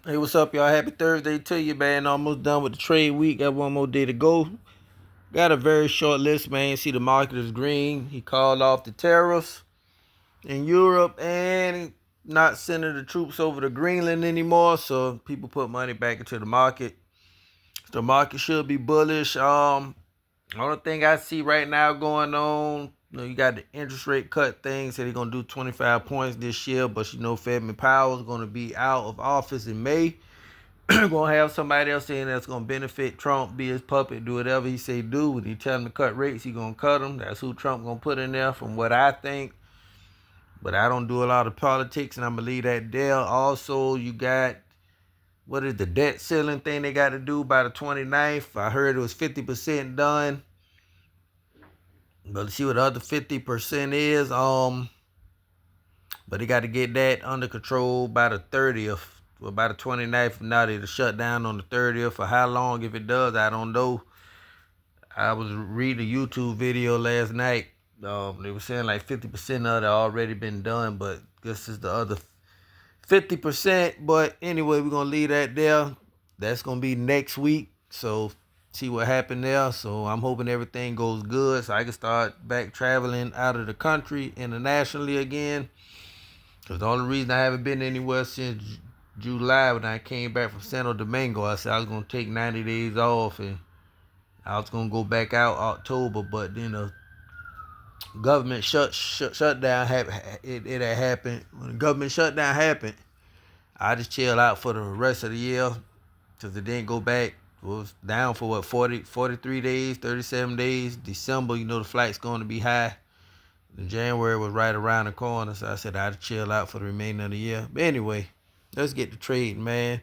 Hey, what's up, y'all? Happy Thursday to you, man. Almost done with the trade week. Got one more day to go. Got a very short list, man. See, the market is green. He called off the tariffs in Europe and not sending the troops over to Greenland anymore. So people put money back into the market. The market should be bullish. Only thing I see right now going on, you got the interest rate cut thing. Said he's gonna do 25 points this year, but Fedman Powell is gonna be out of office in May. Gonna have somebody else in that's gonna benefit Trump, be his puppet, do whatever he say do. When he tell him to cut rates, he gonna cut them. That's who Trump gonna put in there, from what I think. But I don't do a lot of politics, and I'm gonna leave that there. Also, you got what is the debt ceiling thing they got to do by the 29th? I heard it was 50% done, but let's see what the other 50% is. But they got to get that under control by the 30th. Well, by the 29th, now they'll shut down on the 30th. For how long, if it does, I don't know. I was reading a YouTube video last night. They were saying like 50% of it already been done, but this is the other 50%. But anyway, we're going to leave that there. That's going to be next week. So see what happened there. So I'm hoping everything goes good so I can start back traveling out of the country internationally again. Because the only reason I haven't been anywhere since July, when I came back from Santo Domingo, I said I was going to take 90 days off and I was going to go back out October. But then the government shutdown, it had happened. When the government shutdown happened, I just chilled out for the rest of the year because it didn't go back. It was down for what, 43 days, 37 days. December, the flight's going to be high. And January was right around the corner, so I said I'd chill out for the remainder of the year. But anyway, let's get to trading, man.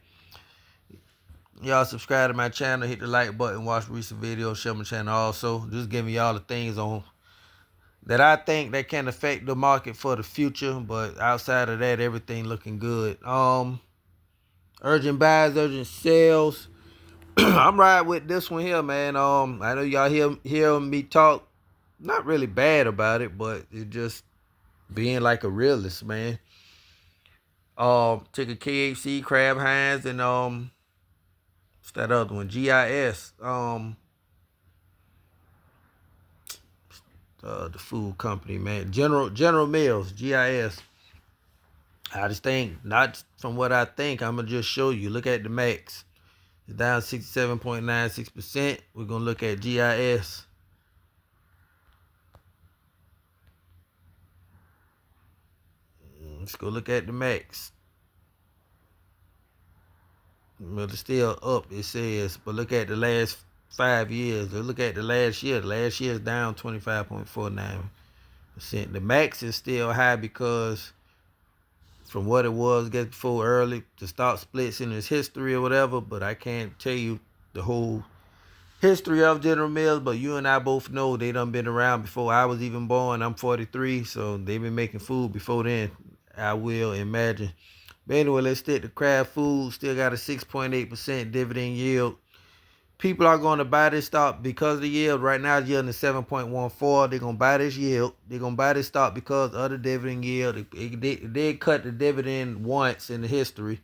Y'all subscribe to my channel, hit the like button, watch recent videos, share my channel also. Just giving y'all the things on that I think that can affect the market for the future. But outside of that, everything looking good. Urgent buys, urgent sales. I'm riding with this one here, man. I know y'all hear me talk, not really bad about it, but it just being like a realist, man. Took a KHC, Kraft Heinz, and what's that other one? GIS. The food company, man. General Mills, GIS. I just think, not from what I think, I'm gonna just show you. Look at the max. It's down 67.96%. We're gonna look at GIS. Let's go look at the max. Well, it's still up, it says, but look at the last 5 years. Let's look at the last year. The last year is down 25.49%. The max is still high because from what it was before early, the stock splits in its history or whatever, but I can't tell you the whole history of General Mills, but you and I both know they done been around before I was even born. I'm 43, so they've been making food before then, I will imagine. But anyway, let's stick to Kraft Foods. Still got a 6.8% dividend yield. People are going to buy this stock because of the yield. Right now, it's yielding 7.14. They're going to buy this yield. They're going to buy this stock because of the dividend yield. It did cut the dividend once in the history.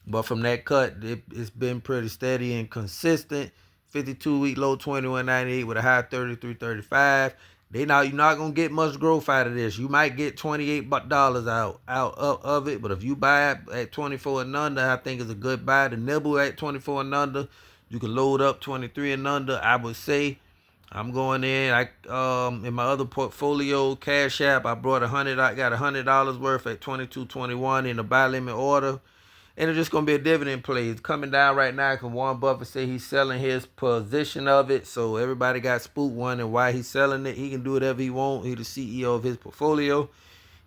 But from that cut, it's been pretty steady and consistent. 52-week low 21.98 with a high 33.35. You're not gonna get much growth out of this. You might get $28 out of it, but if you buy it at 24 and under, I think it's a good buy. The nibble at 24 and under, you can load up 23 and under. I would say I'm going in. In my other portfolio, Cash App, I got $100 worth at 22.21 in the buy limit order. And it's just going to be a dividend play. It's coming down right now because Warren Buffett said he's selling his position of it. So everybody got spooked wondering why he's selling it. He can do whatever he wants. He's the CEO of his portfolio.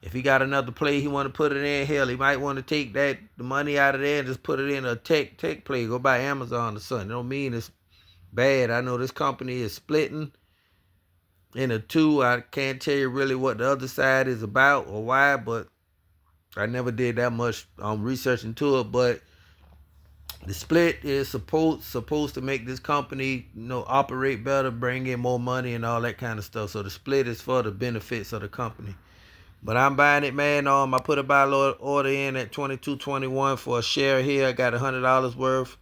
If he got another play he want to put it in, hell, he might want to take the money out of there and just put it in a tech play. Go buy Amazon or something. It don't mean it's bad. I know this company is splitting into two. I can't tell you really what the other side is about or why, but I never did that much research into it, but the split is supposed to make this company, operate better, bring in more money and all that kind of stuff. So the split is for the benefits of the company. But I'm buying it, man. I put a buy order in at 22.21 for a share here. I got $100 worth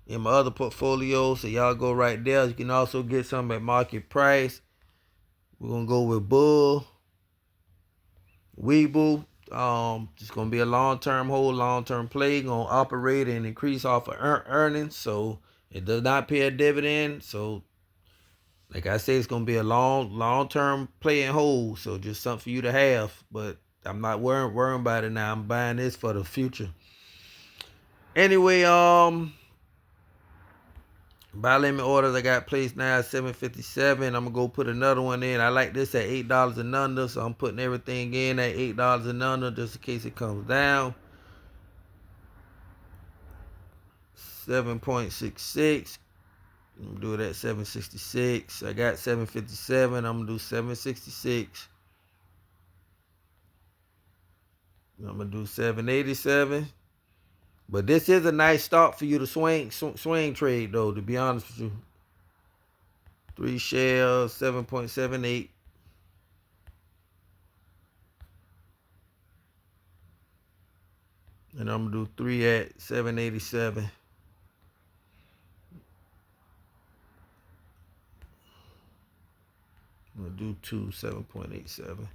in my other portfolio, so y'all go right there. You can also get some at market price. We're gonna go with Bull, Weeble. It's gonna be a long-term hold, long-term play. Gonna operate and increase off of earnings, so it does not pay a dividend. So, like I said, it's gonna be a long-term play and hold. So just something for you to have. But I'm not worrying about it now. I'm buying this for the future. Anyway, buy limit orders I got placed now at 757. I'm gonna go put another one in. I like this at $8 and under, so I'm putting everything in at $8 and under just in case it comes down. 7.66. I'm gonna do it at 766. I got 757. I'm gonna do 766. I'm gonna do 787. But this is a nice start for you to swing trade though, to be honest with you. 3 shares, 7.78. And I'm gonna do 3 at 787. I'm gonna do 2, 7.87.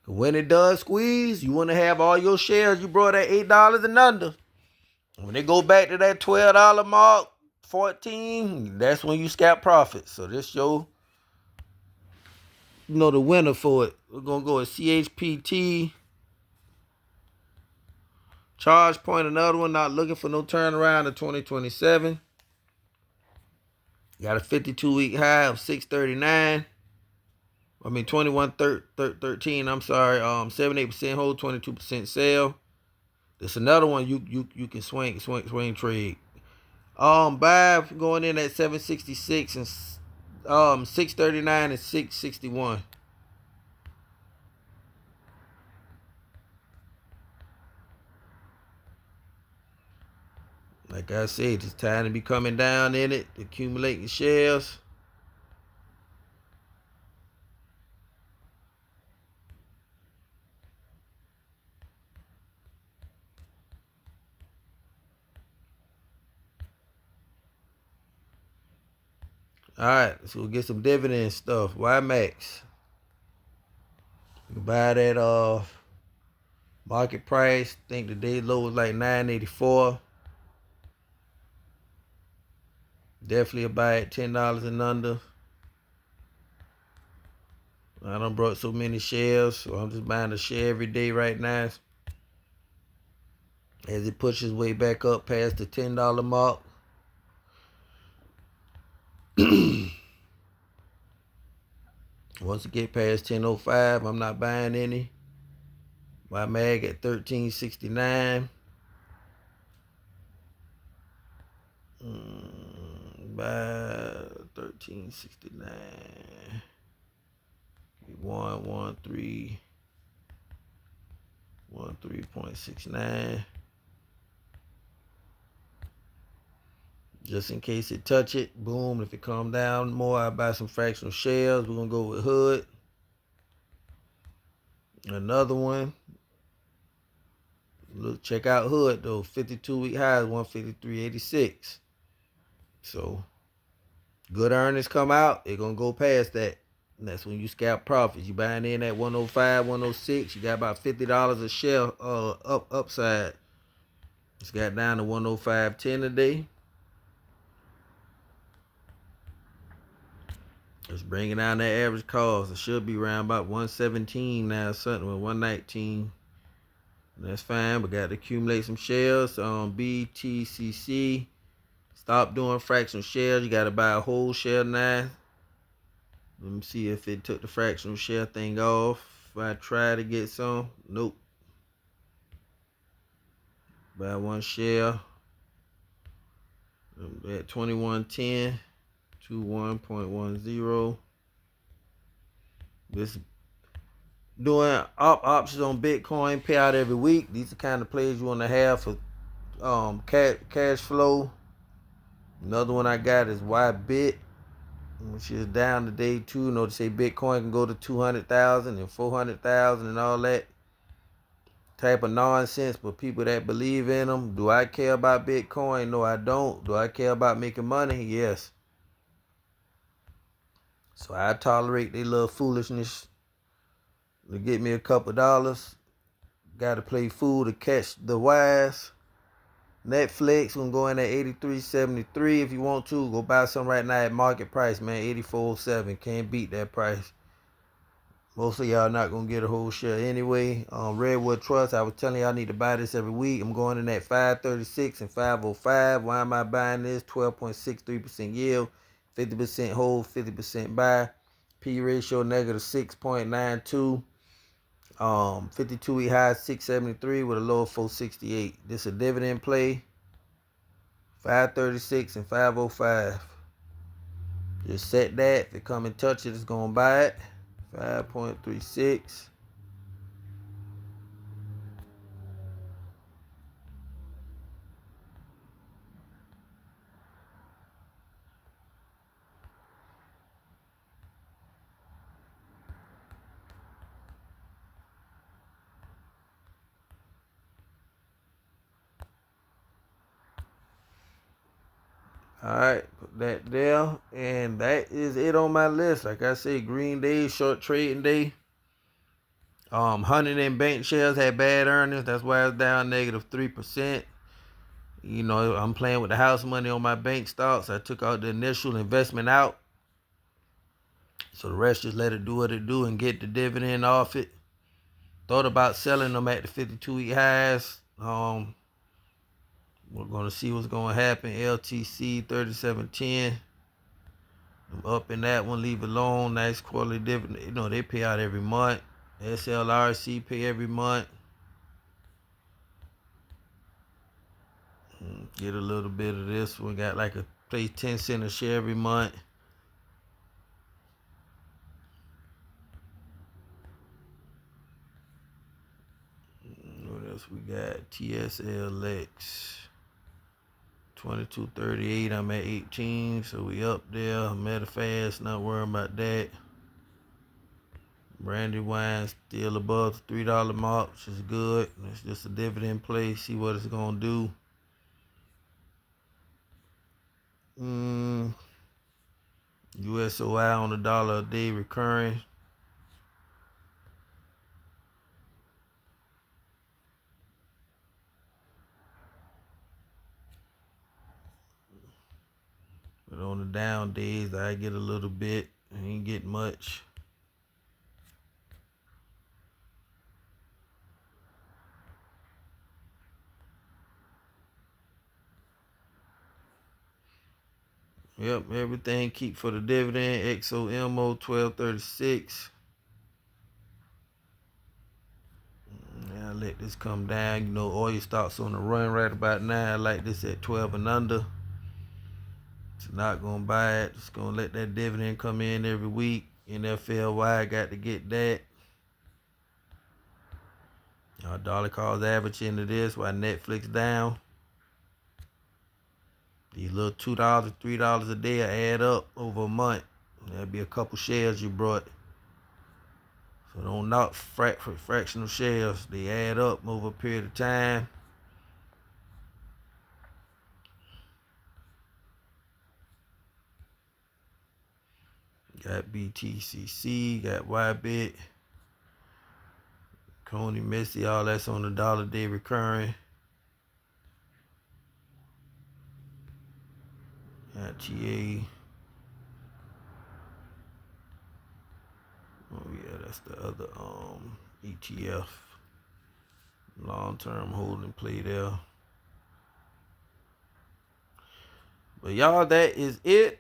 When it does squeeze, you want to have all your shares you brought at $8 and under. When they go back to that $12 mark, 14, that's when you scalp profit. So this your, the winner for it. We're gonna go with CHPT. Charge Point, another one, not looking for no turnaround in 2027. Got a 52-week high of 639. 21.13. I'm sorry. 78% hold, 22% sell. There's another one you can swing trade. Buy going in at 766 and 639 and 661. Like I said, it's time to be coming down in it, accumulating shares. All right, let's go get some dividend stuff. YMAX. You can buy that market price. Think the day low was like $9.84. Definitely a buy at $10 and under. I done brought so many shares, so I'm just buying a share every day right now. As it pushes way back up past the $10 mark. Once it get past 10.05, I'm not buying any. My mag at 13.69. Buy 13.69. 13.69. Just in case it touch it, boom. If it come down more, I buy some fractional shares. We're gonna go with Hood. Another one. Look, check out Hood though. 52-week highs, 153.86. So good earnings come out, they're gonna go past that. And that's when you scalp profits. You buying in at 105, 106. You got about $50 a share upside. It's got down to 105.10 today. It's bringing down that average cost. It should be around about 117 now, something with 119. That's fine, but got to accumulate some shares. BTCC. Stop doing fractional shares. You got to buy a whole share now. Let me see if it took the fractional share thing off. If I try to get some, nope. Buy one share at 21.10, 21.10. This doing options on Bitcoin, pay out every week. These are the kind of plays you want to have for cash flow. Another one I got is YBit. which is down today too. You know, they say Bitcoin can go to 200,000 and 400,000 and all that type of nonsense. But people that believe in them, do I care about Bitcoin? No, I don't. Do I care about making money? Yes. So I tolerate their little foolishness to get me a couple dollars. Got to play fool to catch the wise. Netflix gonna go in at $83.73 if you want to. Go buy some right now at market price, man. $84.07. Can't beat that price. Most of y'all not gonna get a whole share anyway. Redwood Trust, I was telling y'all I need to buy this every week. I'm going in at 536 and 505. Why am I buying this? 12.63% yield, 50% hold, 50% buy. P ratio negative 6.92. 52-week high 673 with a low of 468. This a dividend play. 536 and 505. Just set that. If it come and touch it, it's gonna buy it. 5.36. Alright, put that there. And that is it on my list. Like I said, green day, short trading day. Huntington Bank shares had bad earnings. That's why it's down negative 3%. You know, I'm playing with the house money on my bank stocks. I took out the initial investment out. So the rest just let it do what it do and get the dividend off it. Thought about selling them at the 52-week highs. We're going to see what's going to happen. LTC 3710. I'm up in that one. Leave it alone. Nice quarterly dividend. You know, they pay out every month. SLRC pay every month. Get a little bit of this. We got like a pay 10 cents a share every month. What else we got? TSLX 2238. I'm at 18, so we up there. Medifast, not worrying about that. Brandywine still above the $3 mark, which is good. It's just a dividend play. See what it's gonna do. USOI on $1 a day recurring. But on the down days, I get a little bit. I ain't get much. Yep, everything keep for the dividend. XOMO 1236. Now let this come down. You know, oil stocks on the run right about now. I like this at 12 and under. It's not gonna buy it. Just gonna let that dividend come in every week. NFLY got to get that. Dollar cost average into this while Netflix down. These little $2, $3 a day will add up over a month. That'll be a couple shares you brought. So don't knock fractional shares. They add up over a period of time. Got BTCC, got YBit, Coney Missy, all that's on the dollar day recurring. Got TA. Oh yeah, that's the other ETF. Long-term holding play there. But y'all, that is it.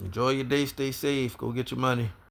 Enjoy your day. Stay safe. Go get your money.